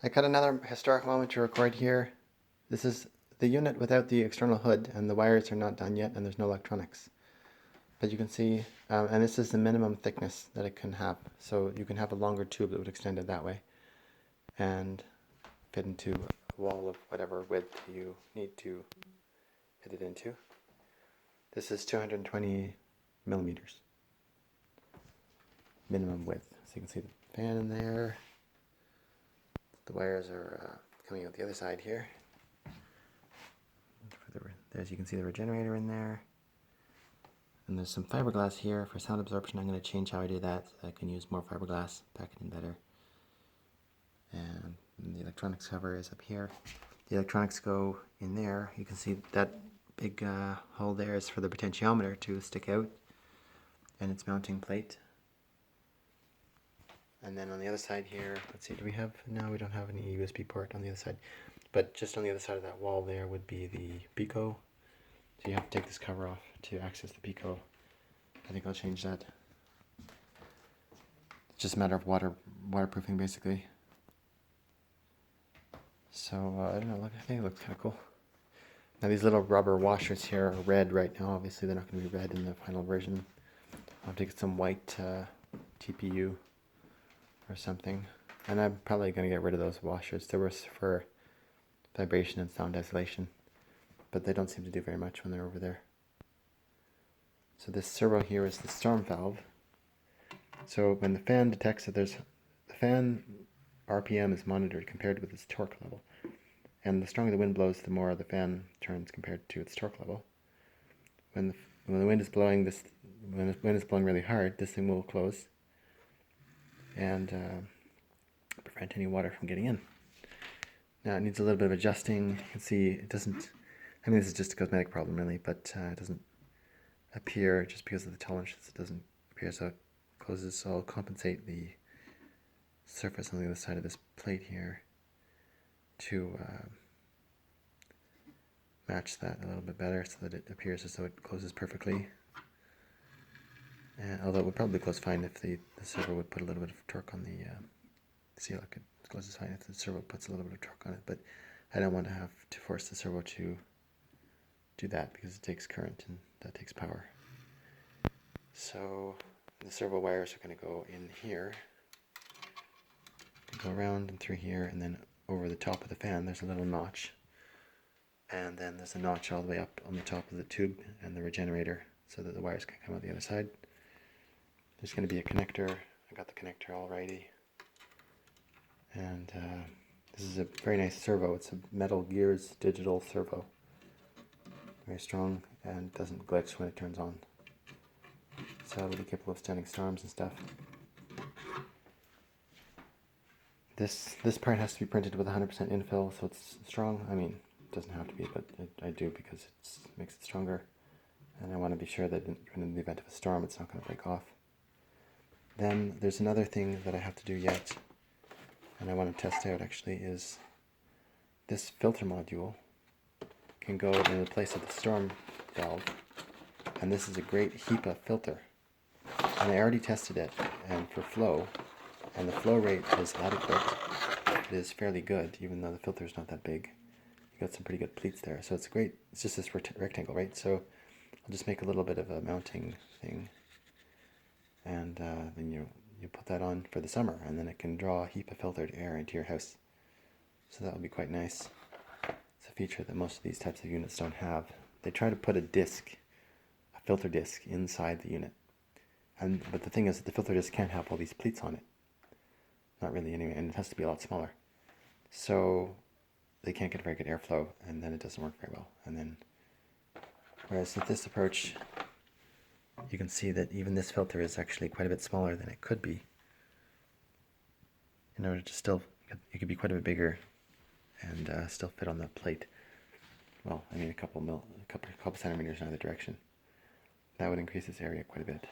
I got another historic moment to record here. This is the unit without the external hood, and the wires are not done yet, and there's no electronics. But you can see, and this is the minimum thickness that it can have. So you can have a longer tube that would extend it that way and fit into a wall of whatever width you need to fit it into. This is 220 millimeters minimum width. So you can see the fan in there. The wires are coming out the other side here. As you can see, the regenerator in there. And there's some fiberglass here for sound absorption. I'm going to change how I do that so I can use more fiberglass, pack it in better. And the electronics cover is up here. The electronics go in there. You can see that big hole there is for the potentiometer to stick out, and its mounting plate. And then on the other side here, let's see, do we have, no, we don't have any USB port on the other side. But just on the other side of that wall there would be the Pico. So you have to take this cover off to access the Pico. I think I'll change that. It's just a matter of waterproofing basically. So I don't know, I think it looks kind of cool. Now these little rubber washers here are red right now. Obviously they're not going to be red in the final version. I'll have to get some white TPU or something. And I'm probably going to get rid of those washers. They were for vibration and sound isolation, but they don't seem to do very much when they're over there. So this servo here is the storm valve. So when the fan detects that the fan RPM is monitored compared with its torque level. And the stronger the wind blows, the more the fan turns compared to its torque level. When the wind is blowing when the wind is blowing really hard, this thing will close and prevent any water from getting in. Now it needs a little bit of adjusting. You can see it doesn't, I mean this is just a cosmetic problem really, but it doesn't appear, just because of the tolerances, it doesn't appear so it closes. So I'll compensate the surface on the other side of this plate here to match that a little bit better so that it appears as though it closes perfectly. And although it would probably close fine if the servo would put a little bit of torque on the seal. It closes fine if the servo puts a little bit of torque on it, but I don't want to have to force the servo to do that because it takes current and that takes power. So the servo wires are going to go in here, go around and through here, and then over the top of the fan there's a little notch, and then there's a notch all the way up on the top of the tube and the regenerator so that the wires can come out the other side. There's going to be a connector. I got the connector all righty. And this is a very nice servo. It's a Metal Gears digital servo. Very strong and doesn't glitch when it turns on. So it'll be capable of standing storms and stuff. This part has to be printed with 100% infill, so it's strong. I mean, it doesn't have to be, but I do because it makes it stronger. And I want to be sure that in the event of a storm, it's not going to break off. Then there's another thing that I have to do yet, and I want to test out actually, is this filter module can go in the place of the storm valve, and this is a great HEPA filter. And I already tested it and for flow, and the flow rate is adequate. It is fairly good, even though the filter is not that big. You got some pretty good pleats there, so it's great. It's just this rectangle, right? So I'll just make a little bit of a mounting thing, and then you put that on for the summer, and then it can draw HEPA filtered air into your house. So that would be quite nice. It's a feature that most of these types of units don't have. They try to put a filter disc inside the unit. But the thing is that the filter disc can't have all these pleats on it. Not really anyway, and it has to be a lot smaller. So they can't get very good airflow, and then it doesn't work very well. Whereas with this approach, you can see that even this filter is actually quite a bit smaller than it could be. In order to still, it could be quite a bit bigger and still fit on the plate. Well, I mean a couple centimeters in either direction. That would increase this area quite a bit.